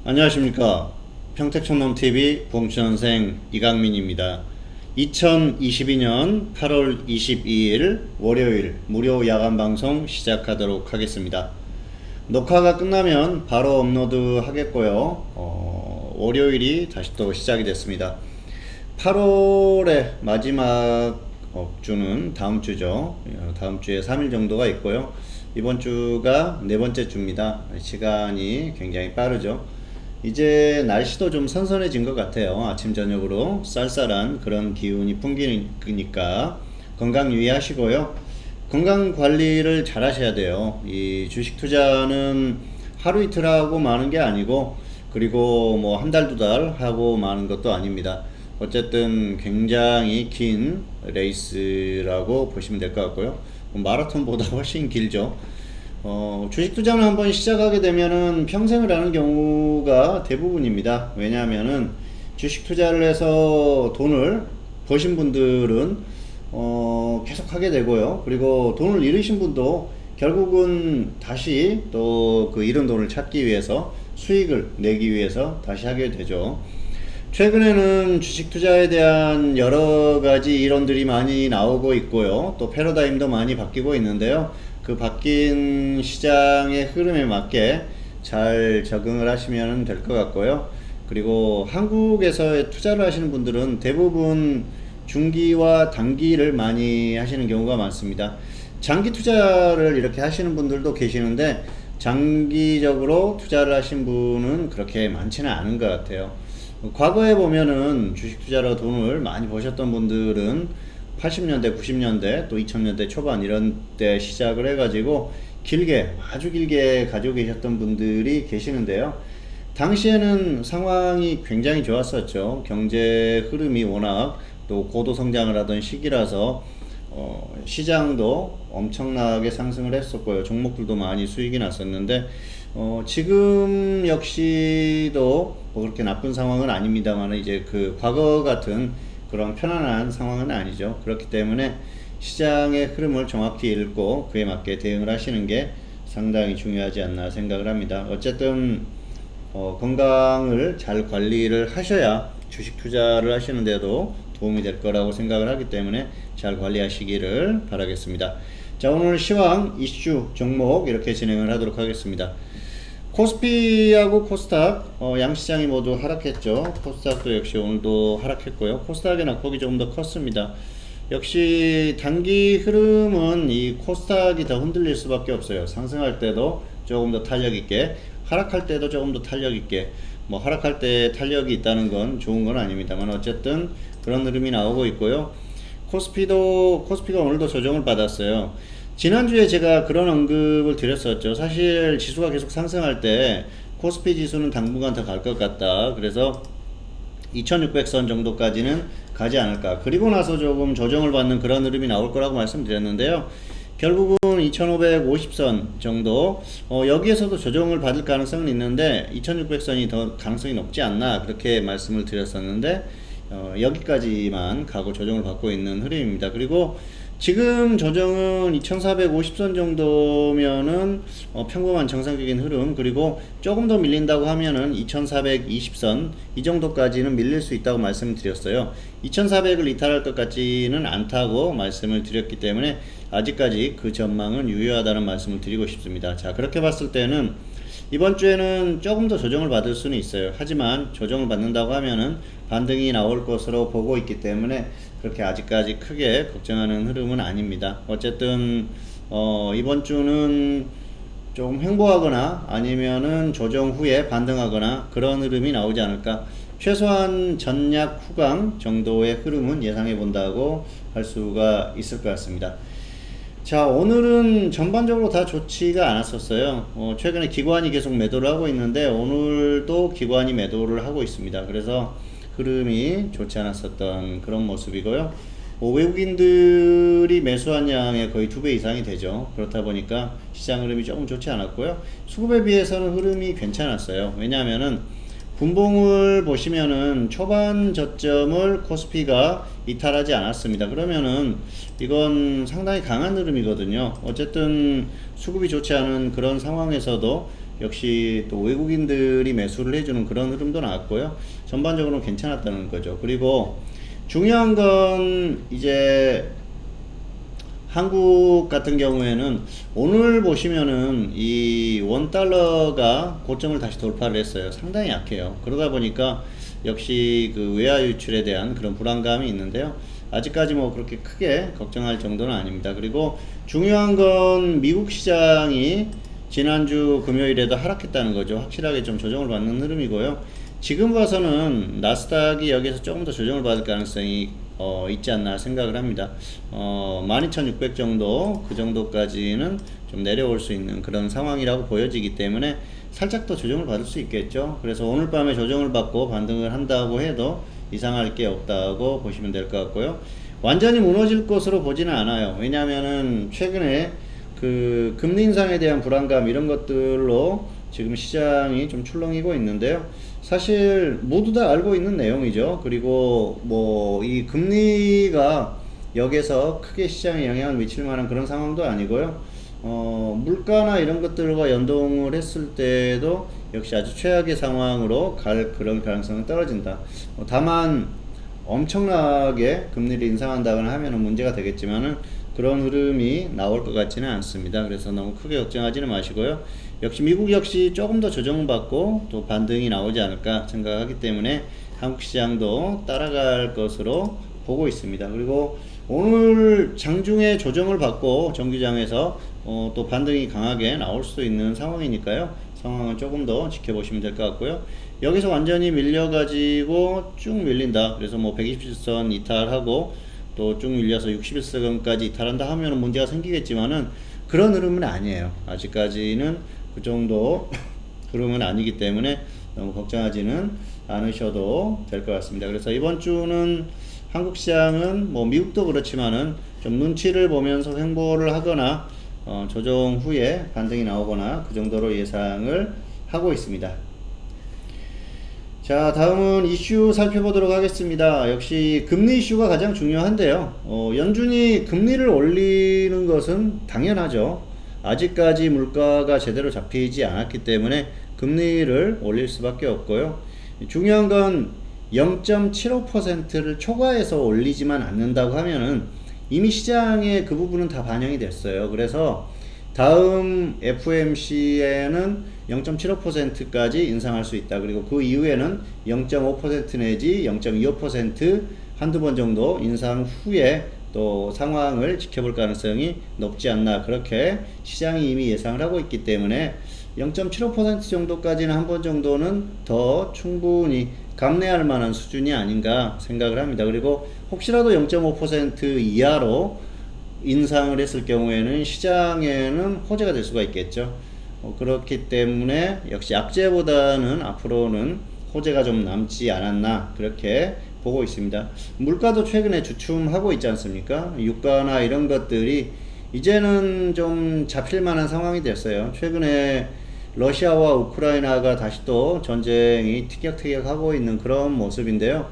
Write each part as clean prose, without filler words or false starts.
안녕하십니까. 평택촌놈TV 부엉치선생 이강민입니다. 2022년 8월 22일 월요일 무료 야간방송 시작하도록 하겠습니다. 녹화가 끝나면 바로 업로드 하겠고요. 월요일이 다시 또 시작이 됐습니다. 8월의 마지막 주는 다음 주죠. 다음 주에 3일 정도가 있고요. 이번 주가 네 번째 주입니다. 시간이 굉장히 빠르죠. 이제 날씨도 좀 선선해진 것 같아요. 아침 저녁으로 쌀쌀한 그런 기운이 풍기니까 건강 유의하시고요. 건강 관리를 잘 하셔야 돼요. 이 주식 투자는 하루 이틀 하고 마는 게 아니고, 그리고 뭐 한 달, 두 달 하고 마는 것도 아닙니다. 어쨌든 굉장히 긴 레이스라고 보시면 될 것 같고요. 마라톤보다 훨씬 길죠. 주식 투자는 한번 시작하게 되면은 평생을 하는 경우가 대부분입니다. 왜냐하면은 주식 투자를 해서 돈을 버신 분들은 계속 하게 되고요. 그리고 돈을 잃으신 분도 결국은 다시 또 그 잃은 돈을 찾기 위해서 수익을 내기 위해서 다시 하게 되죠. 최근에는 주식 투자에 대한 여러 가지 이론들이 많이 나오고 있고요. 또 패러다임도 많이 바뀌고 있는데요. 그 바뀐 시장의 흐름에 맞게 잘 적응을 하시면 될 것 같고요. 그리고 한국에서 투자를 하시는 분들은 대부분 중기와 단기를 많이 하시는 경우가 많습니다. 장기 투자를 이렇게 하시는 분들도 계시는데, 장기적으로 투자를 하신 분은 그렇게 많지는 않은 것 같아요. 과거에 보면은 주식 투자로 돈을 많이 버셨던 분들은 80년대, 90년대, 또 2000년대 초반 이런 때 시작을 해가지고 길게, 아주 길게 가지고 계셨던 분들이 계시는데요. 당시에는 상황이 굉장히 좋았었죠. 경제 흐름이 워낙 또 고도 성장을 하던 시기라서 시장도 엄청나게 상승을 했었고요. 종목들도 많이 수익이 났었는데, 지금 역시도 뭐 그렇게 나쁜 상황은 아닙니다만, 이제 그 과거 같은 그런 편안한 상황은 아니죠. 그렇기 때문에 시장의 흐름을 정확히 읽고 그에 맞게 대응을 하시는 게 상당히 중요하지 않나 생각을 합니다. 어쨌든 건강을 잘 관리를 하셔야 주식 투자를 하시는데도 도움이 될 거라고 생각을 하기 때문에 잘 관리하시기를 바라겠습니다. 자, 오늘 시황 이슈 종목 이렇게 진행을 하도록 하겠습니다. 코스피하고 코스닥 양시장이 모두 하락했죠. 코스닥도 역시 오늘도 하락했고요. 코스닥의 낙폭이 조금 더 컸습니다. 역시 단기 흐름은 이 코스닥이 더 흔들릴 수밖에 없어요. 상승할 때도 조금 더 탄력 있게, 하락할 때도 조금 더 탄력 있게. 뭐 하락할 때 탄력이 있다는 건 좋은 건 아닙니다만, 어쨌든 그런 흐름이 나오고 있고요. 코스피가 오늘도 조정을 받았어요. 지난주에 제가 그런 언급을 드렸었죠. 사실 지수가 계속 상승할 때 코스피 지수는 당분간 더 갈 것 같다. 그래서 2600선 정도까지는 가지 않을까. 그리고 나서 조금 조정을 받는 그런 흐름이 나올 거라고 말씀드렸는데요. 결국은 2550선 정도, 여기에서도 조정을 받을 가능성은 있는데 2600선이 더 가능성이 높지 않나, 그렇게 말씀을 드렸었는데, 여기까지만 가고 조정을 받고 있는 흐름입니다. 그리고 지금 조정은 2450선 정도면은 평범한 정상적인 흐름, 그리고 조금 더 밀린다고 하면은 2420선 이 정도까지는 밀릴 수 있다고 말씀을 드렸어요. 2400을 이탈할 것 같지는 않다고 말씀을 드렸기 때문에 아직까지 그 전망은 유효하다는 말씀을 드리고 싶습니다. 자, 그렇게 봤을 때는 이번 주에는 조금 더 조정을 받을 수는 있어요. 하지만 조정을 받는다고 하면은 반등이 나올 것으로 보고 있기 때문에 그렇게 아직까지 크게 걱정하는 흐름은 아닙니다. 어쨌든 이번 주는 좀 횡보하거나 아니면은 조정 후에 반등하거나 그런 흐름이 나오지 않을까. 최소한 전약 후강 정도의 흐름은 예상해 본다고 할 수가 있을 것 같습니다. 자, 오늘은 전반적으로 다 좋지가 않았었어요. 최근에 기관이 계속 매도를 하고 있는데 오늘도 기관이 매도를 하고 있습니다. 그래서 흐름이 좋지 않았었던 그런 모습이고요. 외국인들이 매수한 양의 거의 2배 이상이 되죠. 그렇다 보니까 시장 흐름이 조금 좋지 않았고요. 수급에 비해서는 흐름이 괜찮았어요. 왜냐하면은 분봉을 보시면은 초반 저점을 코스피가 이탈하지 않았습니다. 그러면은 이건 상당히 강한 흐름이거든요. 어쨌든 수급이 좋지 않은 그런 상황에서도 역시 또 외국인들이 매수를 해주는 그런 흐름도 나왔고요. 전반적으로 괜찮았다는 거죠. 그리고 중요한 건 이제 한국 같은 경우에는 오늘 보시면은 이 원달러가 고점을 다시 돌파를 했어요. 상당히 약해요. 그러다 보니까 역시 그 외화 유출에 대한 그런 불안감이 있는데요. 아직까지 뭐 그렇게 크게 걱정할 정도는 아닙니다. 그리고 중요한 건 미국 시장이 지난주 금요일에도 하락했다는 거죠. 확실하게 좀 조정을 받는 흐름이고요. 지금 봐서는 나스닥이 여기서 조금 더 조정을 받을 가능성이 있지 않나 생각을 합니다. 12,600 정도, 그 정도까지는 좀 내려올 수 있는 그런 상황이라고 보여지기 때문에 살짝 더 조정을 받을 수 있겠죠. 그래서 오늘 밤에 조정을 받고 반등을 한다고 해도 이상할 게 없다고 보시면 될 것 같고요. 완전히 무너질 것으로 보지는 않아요. 왜냐하면은 최근에 그 금리 인상에 대한 불안감 이런 것들로 지금 시장이 좀 출렁이고 있는데요. 사실 모두 다 알고 있는 내용이죠. 그리고 뭐 이 금리가 여기서 크게 시장에 영향을 미칠 만한 그런 상황도 아니고요. 물가나 이런 것들과 연동을 했을 때도 역시 아주 최악의 상황으로 갈 그런 가능성은 떨어진다. 다만 엄청나게 금리를 인상한다거나 하면은 문제가 되겠지만은 그런 흐름이 나올 것 같지는 않습니다. 그래서 너무 크게 걱정하지는 마시고요. 역시 미국 역시 조금 더 조정받고 또 반등이 나오지 않을까 생각하기 때문에 한국 시장도 따라갈 것으로 보고 있습니다. 그리고 오늘 장중에 조정을 받고 정규장에서 또 반등이 강하게 나올 수도 있는 상황이니까요. 상황은 조금 더 지켜보시면 될 것 같고요. 여기서 완전히 밀려가지고 쭉 밀린다. 그래서 뭐 120선 이탈하고 또 쭉 밀려서 61선까지 이탈한다 하면 문제가 생기겠지만은 그런 흐름은 아니에요. 아직까지는 그 정도 흐름은 아니기 때문에 너무 걱정하지는 않으셔도 될 것 같습니다. 그래서 이번 주는 한국 시장은 뭐 미국도 그렇지만은 좀 눈치를 보면서 횡보를 하거나 조정 후에 반등이 나오거나 그 정도로 예상을 하고 있습니다. 자, 다음은 이슈 살펴보도록 하겠습니다. 역시 금리 이슈가 가장 중요한데요. 연준이 금리를 올리는 것은 당연하죠. 아직까지 물가가 제대로 잡히지 않았기 때문에 금리를 올릴 수밖에 없고요. 중요한 건 0.75%를 초과해서 올리지만 않는다고 하면은 이미 시장에 그 부분은 다 반영이 됐어요. 그래서 다음 FOMC에는 0.75%까지 인상할 수 있다. 그리고 그 이후에는 0.5% 내지 0.25% 한두 번 정도 인상 후에 또 상황을 지켜볼 가능성이 높지 않나, 그렇게 시장이 이미 예상을 하고 있기 때문에 0.75% 정도까지는 한 번 정도는 더 충분히 감내할 만한 수준이 아닌가 생각을 합니다. 그리고 혹시라도 0.5% 이하로 인상을 했을 경우에는 시장에는 호재가 될 수가 있겠죠. 그렇기 때문에 역시 악재보다는 앞으로는 호재가 좀 남지 않았나, 그렇게 보고 있습니다. 물가도 최근에 주춤하고 있지 않습니까? 유가나 이런 것들이 이제는 좀 잡힐 만한 상황이 됐어요. 최근에 러시아와 우크라이나가 다시 또 전쟁이 티격태격하고 있는 그런 모습인데요.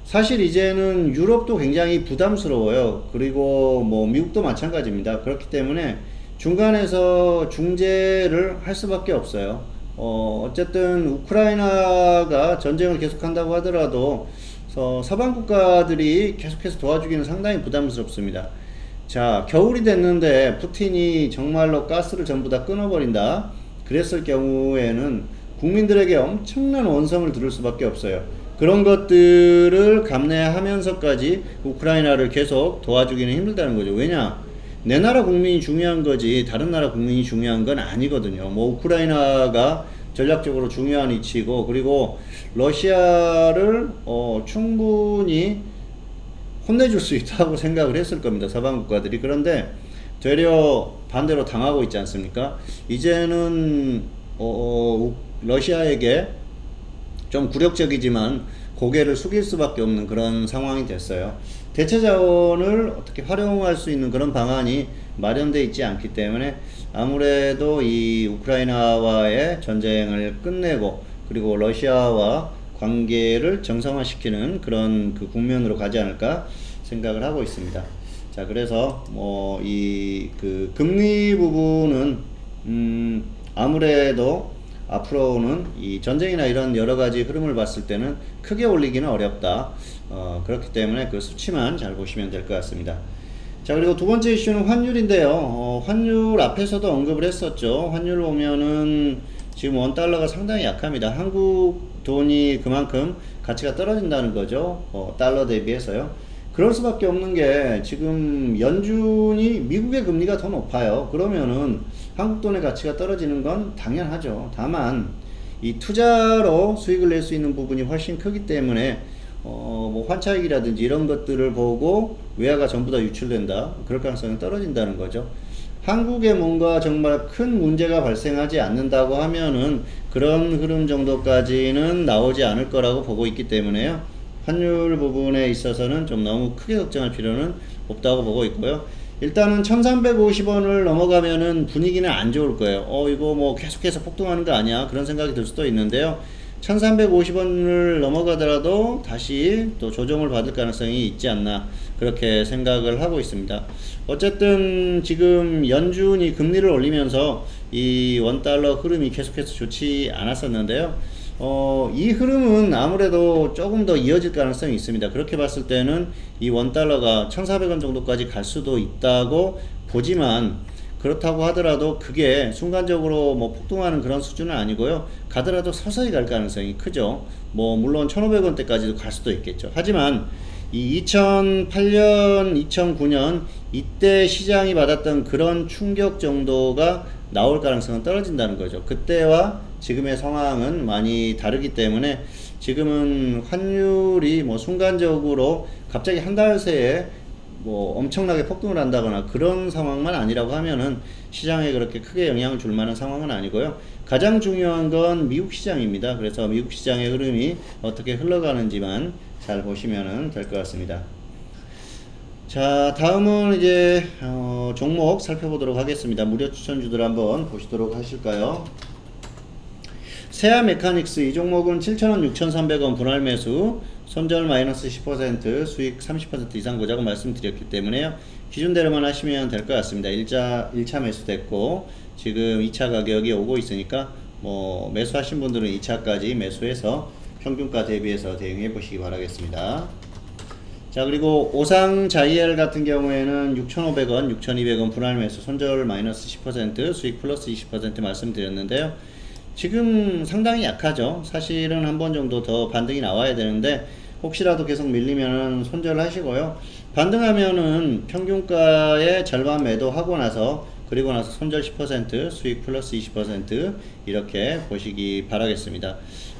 사실 이제는 유럽도 굉장히 부담스러워요. 그리고 뭐 미국도 마찬가지입니다. 그렇기 때문에 중간에서 중재를 할 수밖에 없어요. 어쨌든 우크라이나가 전쟁을 계속한다고 하더라도 서방 국가들이 계속해서 도와주기는 상당히 부담스럽습니다. 자, 겨울이 됐는데 푸틴이 정말로 가스를 전부 다 끊어버린다, 그랬을 경우에는 국민들에게 엄청난 원성을 들을 수밖에 없어요. 그런 것들을 감내하면서까지 우크라이나를 계속 도와주기는 힘들다는 거죠. 왜냐? 내 나라 국민이 중요한 거지 다른 나라 국민이 중요한 건 아니거든요. 뭐 우크라이나가 전략적으로 중요한 위치고, 그리고 러시아를 충분히 혼내줄 수 있다고 생각을 했을 겁니다, 서방 국가들이. 그런데 되려 반대로 당하고 있지 않습니까? 이제는 러시아에게 좀 굴욕적이지만 고개를 숙일 수밖에 없는 그런 상황이 됐어요. 대체 자원을 어떻게 활용할 수 있는 그런 방안이 마련되어 있지 않기 때문에 아무래도 이 우크라이나와의 전쟁을 끝내고 그리고 러시아와 관계를 정상화시키는 그런 그 국면으로 가지 않을까 생각을 하고 있습니다. 자, 그래서 뭐 이 그 금리 부분은 아무래도 앞으로는 이 전쟁이나 이런 여러 가지 흐름을 봤을 때는 크게 올리기는 어렵다. 그렇기 때문에 그 수치만 잘 보시면 될 것 같습니다. 자, 그리고 두 번째 이슈는 환율인데요. 환율 앞에서도 언급을 했었죠. 환율 보면은 지금 원 달러가 상당히 약합니다. 한국 돈이 그만큼 가치가 떨어진다는 거죠. 달러 대비해서요. 그럴 수밖에 없는 게 지금 연준이 미국의 금리가 더 높아요. 그러면은 한국 돈의 가치가 떨어지는 건 당연하죠. 다만 이 투자로 수익을 낼 수 있는 부분이 훨씬 크기 때문에 뭐 환차익이라든지 이런 것들을 보고 외화가 전부 다 유출된다. 그럴 가능성이 떨어진다는 거죠. 한국에 뭔가 정말 큰 문제가 발생하지 않는다고 하면은 그런 흐름 정도까지는 나오지 않을 거라고 보고 있기 때문에요. 환율 부분에 있어서는 좀 너무 크게 걱정할 필요는 없다고 보고 있고요. 일단은 1350원을 넘어가면은 분위기는 안 좋을 거예요. 이거 뭐 계속해서 폭등하는 거 아니야? 그런 생각이 들 수도 있는데요. 1350원을 넘어가더라도 다시 또 조정을 받을 가능성이 있지 않나 그렇게 생각을 하고 있습니다. 어쨌든 지금 연준이 금리를 올리면서 이 원달러 흐름이 계속해서 좋지 않았었는데요. 이 흐름은 아무래도 조금 더 이어질 가능성이 있습니다. 그렇게 봤을 때는 이 원달러가 1400원 정도까지 갈 수도 있다고 보지만 그렇다고 하더라도 그게 순간적으로 뭐 폭등하는 그런 수준은 아니고요. 가더라도 서서히 갈 가능성이 크죠. 뭐 물론 1500원대까지도 갈 수도 있겠죠. 하지만 이 2008년, 2009년 이때 시장이 받았던 그런 충격 정도가 나올 가능성은 떨어진다는 거죠. 그때와 지금의 상황은 많이 다르기 때문에 지금은 환율이 뭐 순간적으로 갑자기 한 달 새에 뭐 엄청나게 폭등을 한다거나 그런 상황만 아니라고 하면은 시장에 그렇게 크게 영향을 줄 만한 상황은 아니고요. 가장 중요한 건 미국 시장입니다. 그래서 미국 시장의 흐름이 어떻게 흘러가는지만 잘 보시면 될 것 같습니다. 자, 다음은 이제 종목 살펴보도록 하겠습니다. 무료 추천주들 한번 보시도록 하실까요? 세아 메카닉스 이 종목은 7,000원, 6,300원 분할 매수, 손절 마이너스 10%, 수익 30% 이상 보자고 말씀드렸기 때문에요. 기준대로만 하시면 될 것 같습니다. 1차 매수됐고 지금 2차 가격이 오고 있으니까 뭐 매수하신 분들은 2차까지 매수해서 평균가 대비해서 대응해 보시기 바라겠습니다. 자, 그리고 오상자이엘 같은 경우에는 6,500원, 6,200원 분할 매수, 손절 마이너스 10%, 수익 플러스 20% 말씀드렸는데요. 지금 상당히 약하죠. 사실은 한 번 정도 더 반등이 나와야 되는데 혹시라도 계속 밀리면은 손절하시고요. 반등하면은 평균가의 절반 매도하고 나서 그리고 나서 손절 10%, 수익 플러스 20% 이렇게 보시기 바라겠습니다.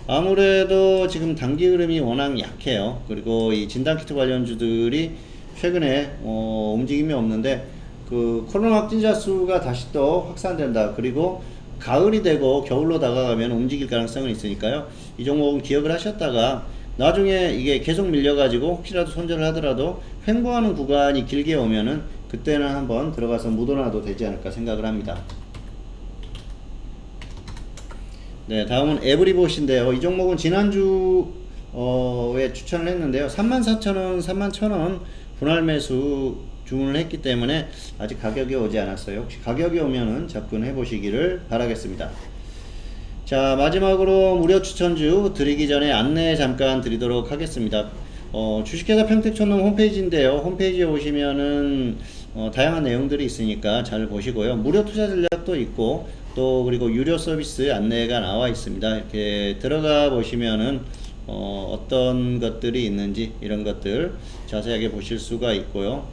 아무래도 지금 단기 흐름이 워낙 약해요. 그리고 이 진단키트 관련주들이 최근에 움직임이 없는데 그 코로나 확진자 수가 다시 또 확산된다. 그리고 가을이 되고 겨울로 다가가면 움직일 가능성은 있으니까요. 이 종목은 기억을 하셨다가 나중에 이게 계속 밀려가지고 혹시라도 손절을 하더라도 횡보하는 구간이 길게 오면은 그때는 한번 들어가서 묻어놔도 되지 않을까 생각을 합니다. 네, 다음은 에브리봇인데요. 이 종목은 지난주에 추천을 했는데요. 34,000원, 31,000원 분할 매수 주문을 했기 때문에 아직 가격이 오지 않았어요. 혹시 가격이 오면은 접근해 보시기를 바라겠습니다. 자, 마지막으로 무료 추천주 드리기 전에 안내 잠깐 드리도록 하겠습니다. 주식회사 평택촌농 홈페이지인데요. 홈페이지에 오시면은 다양한 내용들이 있으니까 잘 보시고요. 무료 투자 전략도 있고 또 그리고 유료 서비스 안내가 나와 있습니다. 이렇게 들어가 보시면은 어떤 것들이 있는지 이런 것들 자세하게 보실 수가 있고요.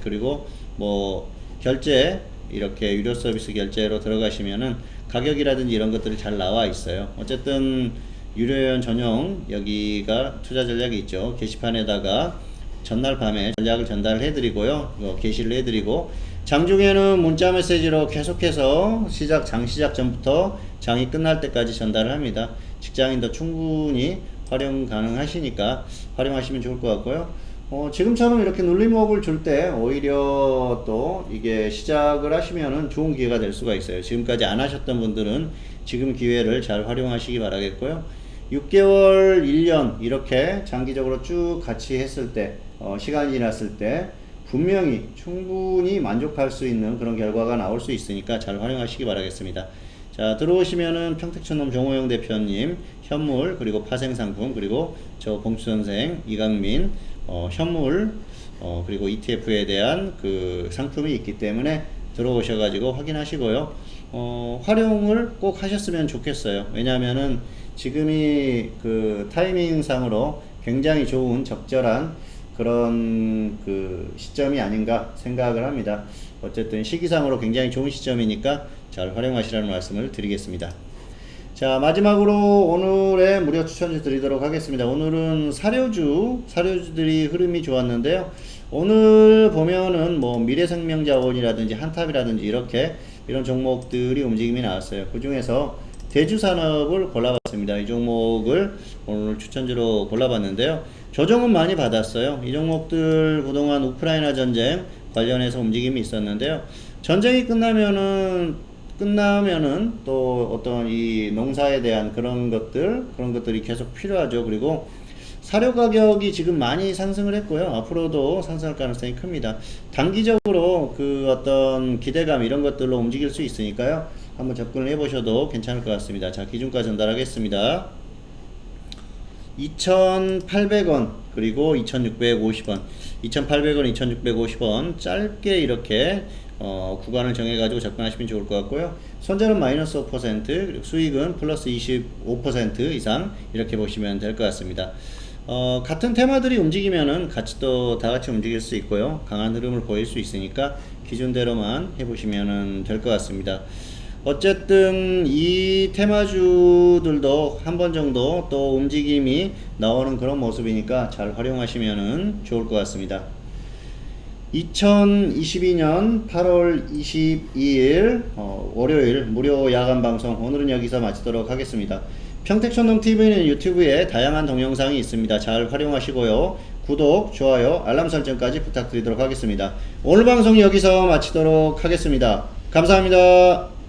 그리고 뭐 결제 이렇게 유료 서비스 결제로 들어가시면은 가격이라든지 이런 것들이 잘 나와 있어요. 어쨌든 유료회원 전용 여기가 투자 전략이 있죠. 게시판에다가 전날 밤에 전략을 전달해 드리고요. 게시를 해 드리고 장중에는 문자 메시지로 계속해서 장 시작 전부터 장이 끝날 때까지 전달을 합니다. 직장인도 충분히 활용 가능하시니까 활용하시면 좋을 것 같고요. 지금처럼 이렇게 눌림목을 줄 때 오히려 또 이게 시작을 하시면은 좋은 기회가 될 수가 있어요. 지금까지 안 하셨던 분들은 지금 기회를 잘 활용하시기 바라겠고요. 6개월, 1년 이렇게 장기적으로 쭉 같이 했을 때 시간이 지났을 때 분명히 충분히 만족할 수 있는 그런 결과가 나올 수 있으니까 잘 활용하시기 바라겠습니다. 자, 들어오시면은 평택촌놈 정호영 대표님 현물, 그리고 파생상품, 그리고 저 봉추선생 이강민 현물, 그리고 ETF에 대한 그 상품이 있기 때문에 들어오셔가지고 확인하시고요. 활용을 꼭 하셨으면 좋겠어요. 왜냐하면은 지금이 그 타이밍상으로 굉장히 좋은 적절한 그런 그 시점이 아닌가 생각을 합니다. 어쨌든 시기상으로 굉장히 좋은 시점이니까 잘 활용하시라는 말씀을 드리겠습니다. 자, 마지막으로 오늘의 무료 추천주 드리도록 하겠습니다. 오늘은 사료주들이 흐름이 좋았는데요. 오늘 보면은 뭐 미래생명자원이라든지 한탑이라든지 이렇게 이런 종목들이 움직임이 나왔어요. 그 중에서 대주산업을 골라봤습니다. 이 종목을 오늘 추천주로 골라봤는데요. 조정은 많이 받았어요. 이 종목들 그동안 우크라이나 전쟁 관련해서 움직임이 있었는데요. 전쟁이 끝나면은 또 어떤 이 농사에 대한 그런 것들이 계속 필요하죠. 그리고 사료 가격이 지금 많이 상승을 했고요. 앞으로도 상승할 가능성이 큽니다. 단기적으로 그 어떤 기대감 이런 것들로 움직일 수 있으니까요. 한번 접근을 해보셔도 괜찮을 것 같습니다. 자, 기준가 전달하겠습니다. 2,800원 그리고 2,650원 2,800원 2,650원 짧게 이렇게 구간을 정해가지고 접근하시면 좋을 것 같고요. 손절은 마이너스 5% 그리고 수익은 플러스 25% 이상 이렇게 보시면 될 것 같습니다. 같은 테마들이 움직이면은 다 같이 움직일 수 있고요. 강한 흐름을 보일 수 있으니까 기준대로만 해보시면 될 것 같습니다. 어쨌든 이 테마주들도 한 번 정도 또 움직임이 나오는 그런 모습이니까 잘 활용하시면 좋을 것 같습니다. 2022년 8월 22일 월요일 무료 야간 방송 오늘은 여기서 마치도록 하겠습니다. 평택촌놈TV는 유튜브에 다양한 동영상이 있습니다. 잘 활용하시고요. 구독, 좋아요, 알람 설정까지 부탁드리도록 하겠습니다. 오늘 방송 여기서 마치도록 하겠습니다. 감사합니다.